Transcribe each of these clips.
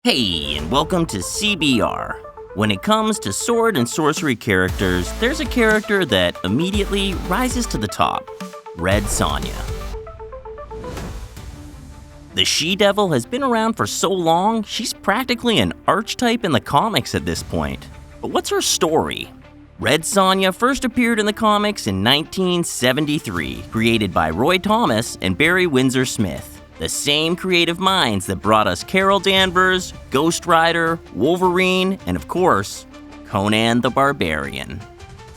Hey, and welcome to CBR. When it comes to sword and sorcery characters, there's a character that immediately rises to the top: Red Sonja. The she-devil has been around for so long, she's practically an archetype in the comics at this point. But what's her story? Red Sonja first appeared in the comics in 1973, created by Roy Thomas and Barry Windsor-Smith. The same creative minds that brought us Carol Danvers, Ghost Rider, Wolverine, and of course, Conan the Barbarian.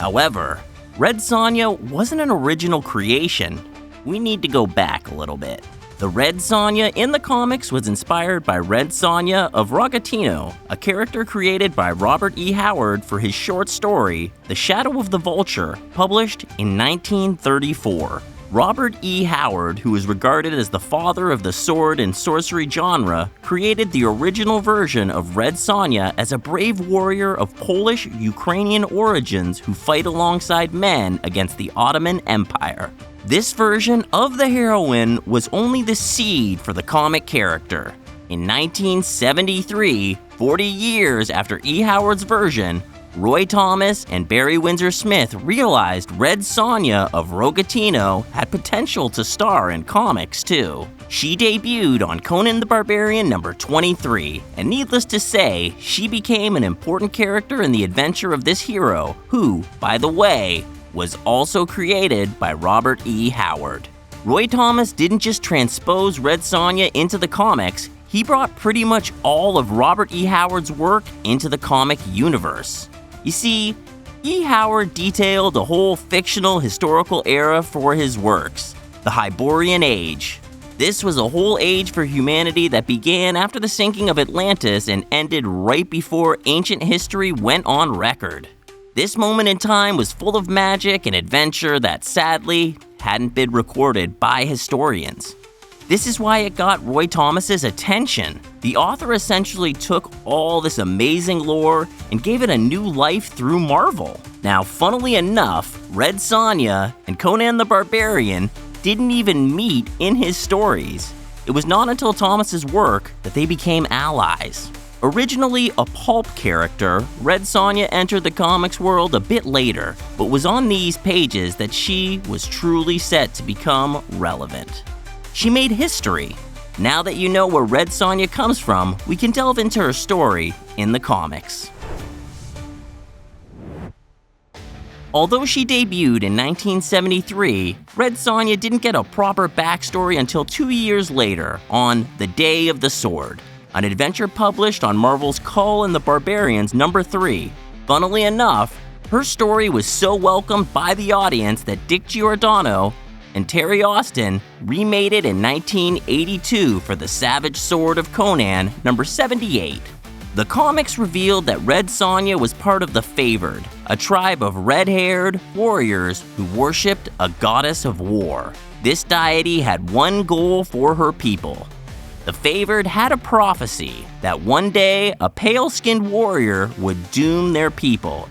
However, Red Sonja wasn't an original creation. We need to go back a little bit. The Red Sonja in the comics was inspired by Red Sonya of Rogatino, a character created by Robert E. Howard for his short story, The Shadow of the Vulture, published in 1934. Robert E. Howard, who is regarded as the father of the sword and sorcery genre, created the original version of Red Sonja as a brave warrior of Polish-Ukrainian origins who fight alongside men against the Ottoman Empire. This version of the heroine was only the seed for the comic character. In 1973, 40 years after E. Howard's version, Roy Thomas and Barry Windsor-Smith realized Red Sonya of Rogatino had potential to star in comics too. She debuted on Conan the Barbarian number 23, and needless to say, she became an important character in the adventure of this hero, who, by the way, was also created by Robert E. Howard. Roy Thomas didn't just transpose Red Sonja into the comics, he brought pretty much all of Robert E. Howard's work into the comic universe. You see, E. Howard detailed a whole fictional historical era for his works, the Hyborian Age. This was a whole age for humanity that began after the sinking of Atlantis and ended right before ancient history went on record. This moment in time was full of magic and adventure that sadly hadn't been recorded by historians. This is why it got Roy Thomas's attention. The author essentially took all this amazing lore and gave it a new life through Marvel. Now, funnily enough, Red Sonja and Conan the Barbarian didn't even meet in his stories. It was not until Thomas's work that they became allies. Originally a pulp character, Red Sonja entered the comics world a bit later, but was on these pages that she was truly set to become relevant. She made history. Now that you know where Red Sonja comes from, we can delve into her story in the comics. Although she debuted in 1973, Red Sonja didn't get a proper backstory until 2 years later, on The Day of the Sword, an adventure published on Marvel's Conan the Barbarians number 3. Funnily enough, her story was so welcomed by the audience that Dick Giordano and Terry Austin remade it in 1982 for The Savage Sword of Conan, number 78. The comics revealed that Red Sonja was part of the Favored, a tribe of red-haired warriors who worshipped a goddess of war. This deity had one goal for her people. The Favored had a prophecy that one day a pale-skinned warrior would doom their people.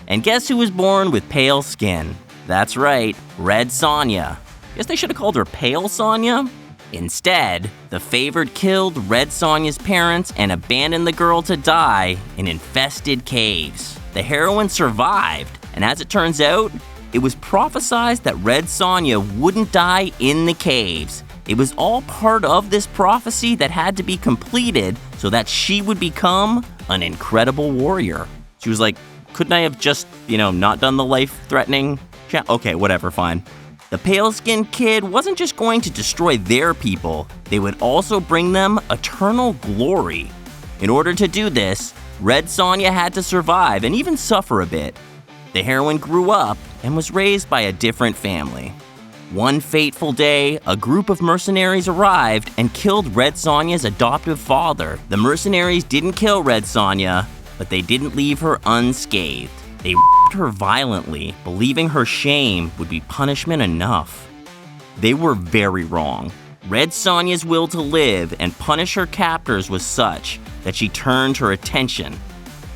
And guess who was born with pale skin? That's right, Red Sonja. Guess they should have called her Pale Sonja? Instead, the Favored killed Red Sonja's parents and abandoned the girl to die in infested caves. The heroine survived, and as it turns out, it was prophesized that Red Sonja wouldn't die in the caves. It was all part of this prophecy that had to be completed so that she would become an incredible warrior. She was like, couldn't I have just, not done the life-threatening? Okay, whatever, fine. The pale-skinned kid wasn't just going to destroy their people, they would also bring them eternal glory. In order to do this, Red Sonja had to survive and even suffer a bit. The heroine grew up and was raised by a different family. One fateful day, a group of mercenaries arrived and killed Red Sonja's adoptive father. The mercenaries didn't kill Red Sonja, but they didn't leave her unscathed. They raped her violently, believing her shame would be punishment enough. They were very wrong. Red Sonja's will to live and punish her captors was such that she turned her attention.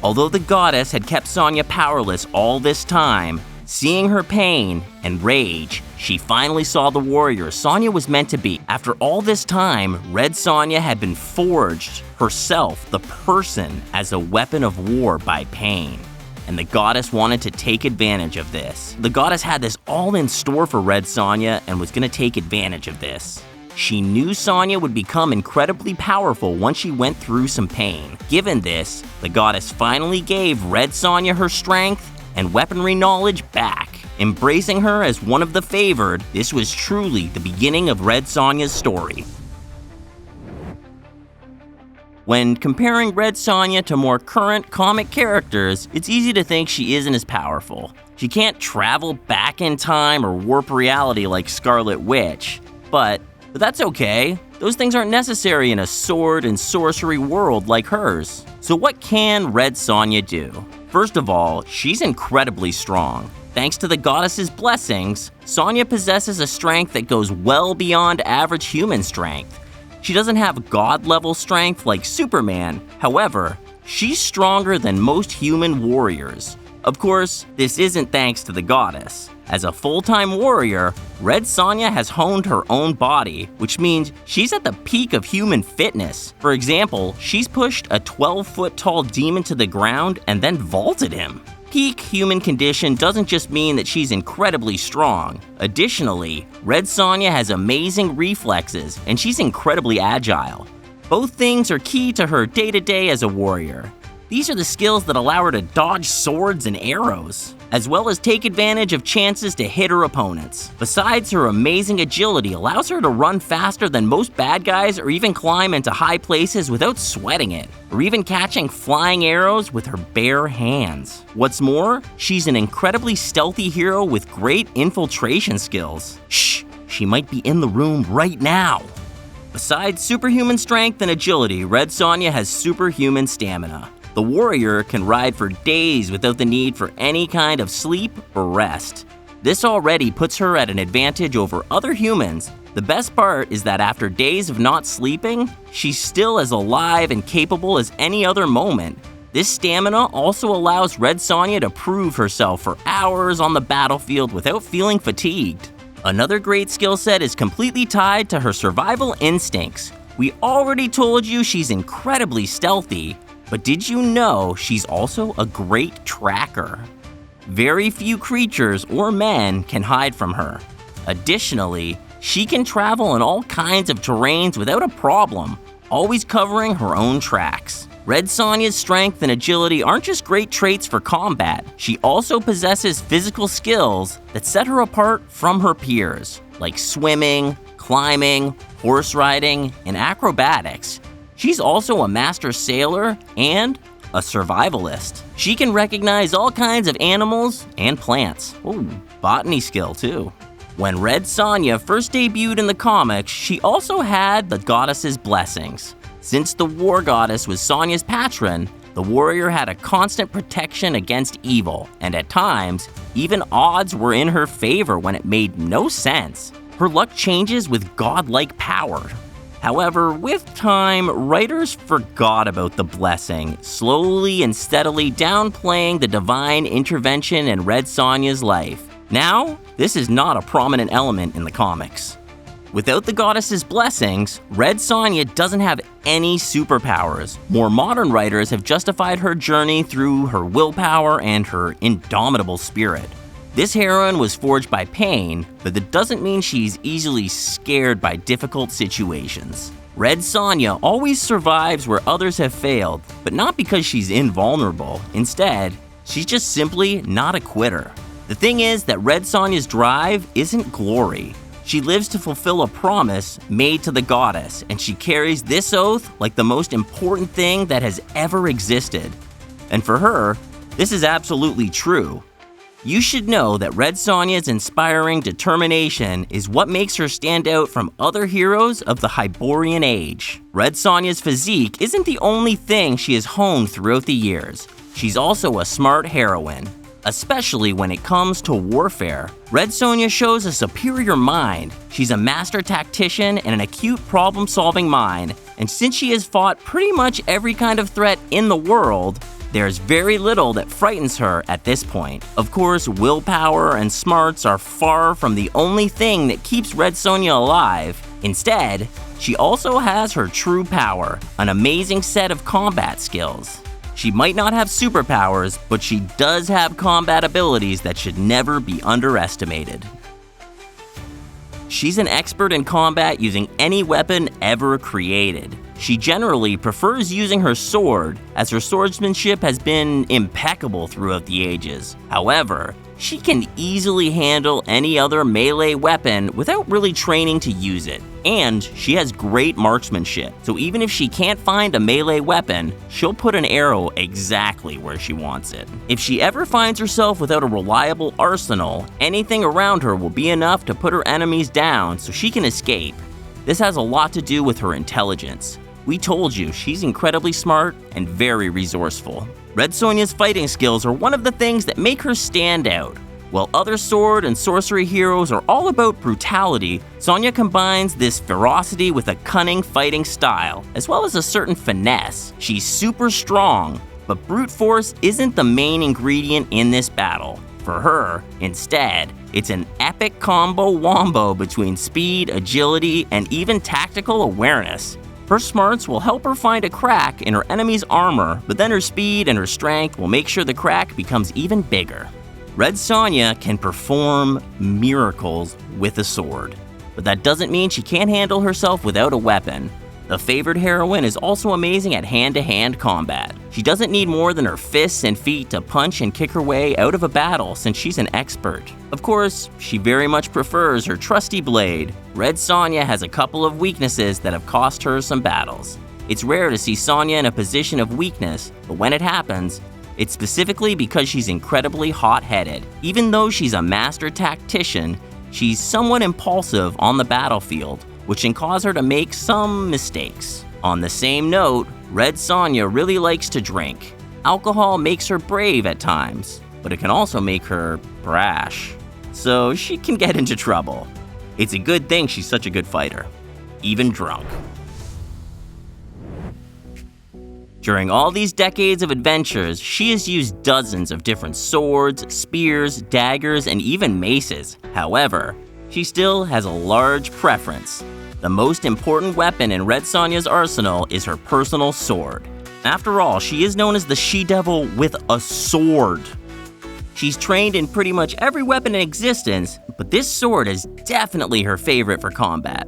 Although the goddess had kept Sonja powerless all this time, seeing her pain and rage, She finally saw the warrior Sonya was meant to be. After all this time, Red Sonja had been forged herself, the person, as a weapon of war by pain. And the goddess wanted to take advantage of this. The goddess had this all in store for Red Sonja and was going to take advantage of this. She knew Sonya would become incredibly powerful once she went through some pain. Given this, the goddess finally gave Red Sonja her strength and weaponry knowledge back. Embracing her as one of the favored, this was truly the beginning of Red Sonja's story. When comparing Red Sonja to more current comic characters, it's easy to think she isn't as powerful. She can't travel back in time or warp reality like Scarlet Witch, but that's okay. Those things aren't necessary in a sword and sorcery world like hers. So what can Red Sonja do? First of all, she's incredibly strong. Thanks to the goddess's blessings, Sonya possesses a strength that goes well beyond average human strength. She doesn't have god-level strength like Superman. However, she's stronger than most human warriors. Of course, this isn't thanks to the goddess. As a full-time warrior, Red Sonja has honed her own body, which means she's at the peak of human fitness. For example, she's pushed a 12-foot-tall demon to the ground and then vaulted him. Peak human condition doesn't just mean that she's incredibly strong. Additionally, Red Sonja has amazing reflexes and she's incredibly agile. Both things are key to her day-to-day as a warrior. These are the skills that allow her to dodge swords and arrows, as well as take advantage of chances to hit her opponents. Besides, her amazing agility allows her to run faster than most bad guys or even climb into high places without sweating it, or even catching flying arrows with her bare hands. What's more, she's an incredibly stealthy hero with great infiltration skills. Shh, she might be in the room right now. Besides superhuman strength and agility, Red Sonja has superhuman stamina. The warrior can ride for days without the need for any kind of sleep or rest. This already puts her at an advantage over other humans. The best part is that after days of not sleeping, she's still as alive and capable as any other moment. This stamina also allows Red Sonja to prove herself for hours on the battlefield without feeling fatigued. Another great skill set is completely tied to her survival instincts. We already told you she's incredibly stealthy, but did you know she's also a great tracker? Very few creatures or men can hide from her. Additionally, she can travel in all kinds of terrains without a problem, always covering her own tracks. Red Sonja's strength and agility aren't just great traits for combat, she also possesses physical skills that set her apart from her peers, like swimming, climbing, horse riding, and acrobatics. She's also a master sailor and a survivalist. She can recognize all kinds of animals and plants. Ooh, botany skill too. When Red Sonja first debuted in the comics, she also had the goddess's blessings. Since the war goddess was Sonja's patron, the warrior had a constant protection against evil, and at times, even odds were in her favor when it made no sense. Her luck changes with godlike power. However, with time, writers forgot about the blessing, slowly and steadily downplaying the divine intervention in Red Sonja's life. Now, this is not a prominent element in the comics. Without the goddess's blessings, Red Sonja doesn't have any superpowers. More modern writers have justified her journey through her willpower and her indomitable spirit. This heroine was forged by pain, but that doesn't mean she's easily scared by difficult situations. Red Sonja always survives where others have failed, but not because she's invulnerable. Instead, she's just simply not a quitter. The thing is that Red Sonja's drive isn't glory. She lives to fulfill a promise made to the goddess, and she carries this oath like the most important thing that has ever existed. And for her, this is absolutely true. You should know that Red Sonja's inspiring determination is what makes her stand out from other heroes of the Hyborian age. Red Sonja's physique isn't the only thing she has honed throughout the years. She's also a smart heroine, especially when it comes to warfare. Red Sonja shows a superior mind. She's a master tactician and an acute problem-solving mind, and since she has fought pretty much every kind of threat in the world, There's very little that frightens her at this point. Of course, willpower and smarts are far from the only thing that keeps Red Sonja alive. Instead, she also has her true power, an amazing set of combat skills. She might not have superpowers, but she does have combat abilities that should never be underestimated. She's an expert in combat using any weapon ever created. She generally prefers using her sword, as her swordsmanship has been impeccable throughout the ages. However, she can easily handle any other melee weapon without really training to use it. And she has great marksmanship, so even if she can't find a melee weapon, she'll put an arrow exactly where she wants it. If she ever finds herself without a reliable arsenal, anything around her will be enough to put her enemies down so she can escape. This has a lot to do with her intelligence. We told you, she's incredibly smart and very resourceful. Red Sonja's fighting skills are one of the things that make her stand out. While other sword and sorcery heroes are all about brutality, Sonja combines this ferocity with a cunning fighting style, as well as a certain finesse. She's super strong, but brute force isn't the main ingredient in this battle. For her, instead, it's an epic combo wombo between speed, agility, and even tactical awareness. Her smarts will help her find a crack in her enemy's armor, but then her speed and her strength will make sure the crack becomes even bigger. Red Sonja can perform miracles with a sword, but that doesn't mean she can't handle herself without a weapon. The favored heroine is also amazing at hand-to-hand combat. She doesn't need more than her fists and feet to punch and kick her way out of a battle since she's an expert. Of course, she very much prefers her trusty blade. Red Sonja has a couple of weaknesses that have cost her some battles. It's rare to see Sonja in a position of weakness, but when it happens, it's specifically because she's incredibly hot-headed. Even though she's a master tactician, she's somewhat impulsive on the battlefield, which can cause her to make some mistakes. On the same note, Red Sonja really likes to drink. Alcohol makes her brave at times, but it can also make her brash, so she can get into trouble. It's a good thing she's such a good fighter, even drunk. During all these decades of adventures, she has used dozens of different swords, spears, daggers, and even maces. However, she still has a large preference. The most important weapon in Red Sonja's arsenal is her personal sword. After all, she is known as the She-Devil with a sword. She's trained in pretty much every weapon in existence, but this sword is definitely her favorite for combat.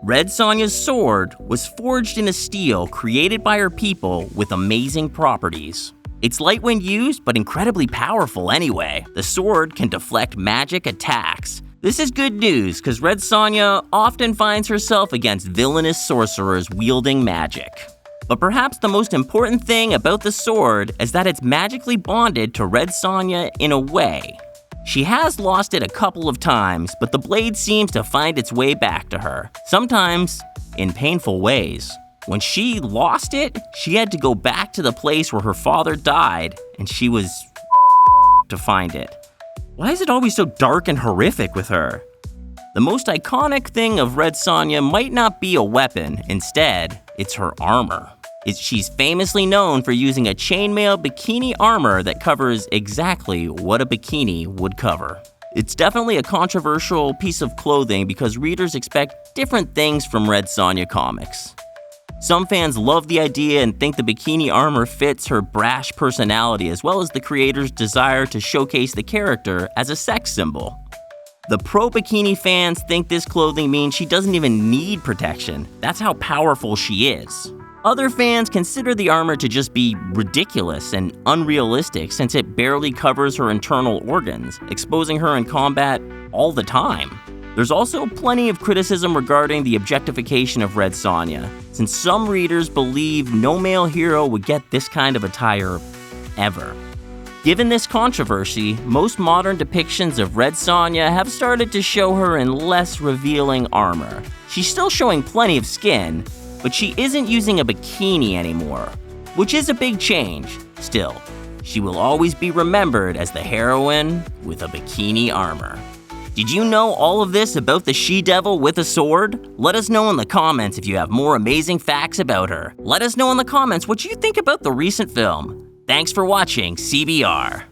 Red Sonja's sword was forged in a steel created by her people with amazing properties. It's light when used, but incredibly powerful anyway. The sword can deflect magic attacks. This is good news, because Red Sonja often finds herself against villainous sorcerers wielding magic. But perhaps the most important thing about the sword is that it's magically bonded to Red Sonja in a way. She has lost it a couple of times, but the blade seems to find its way back to her, sometimes in painful ways. When she lost it, she had to go back to the place where her father died, and she was to find it. Why is it always so dark and horrific with her? The most iconic thing of Red Sonja might not be a weapon, instead, it's her armor. She's famously known for using a chainmail bikini armor that covers exactly what a bikini would cover. It's definitely a controversial piece of clothing because readers expect different things from Red Sonja comics. Some fans love the idea and think the bikini armor fits her brash personality as well as the creator's desire to showcase the character as a sex symbol. The pro-bikini fans think this clothing means she doesn't even need protection. That's how powerful she is. Other fans consider the armor to just be ridiculous and unrealistic since it barely covers her internal organs, exposing her in combat all the time. There's also plenty of criticism regarding the objectification of Red Sonja, since some readers believe no male hero would get this kind of attire ever. Given this controversy, most modern depictions of Red Sonja have started to show her in less revealing armor. She's still showing plenty of skin, but she isn't using a bikini anymore, which is a big change. Still, she will always be remembered as the heroine with a bikini armor. Did you know all of this about the She-Devil with a sword? Let us know in the comments if you have more amazing facts about her. Let us know in the comments what you think about the recent film. Thanks for watching CBR.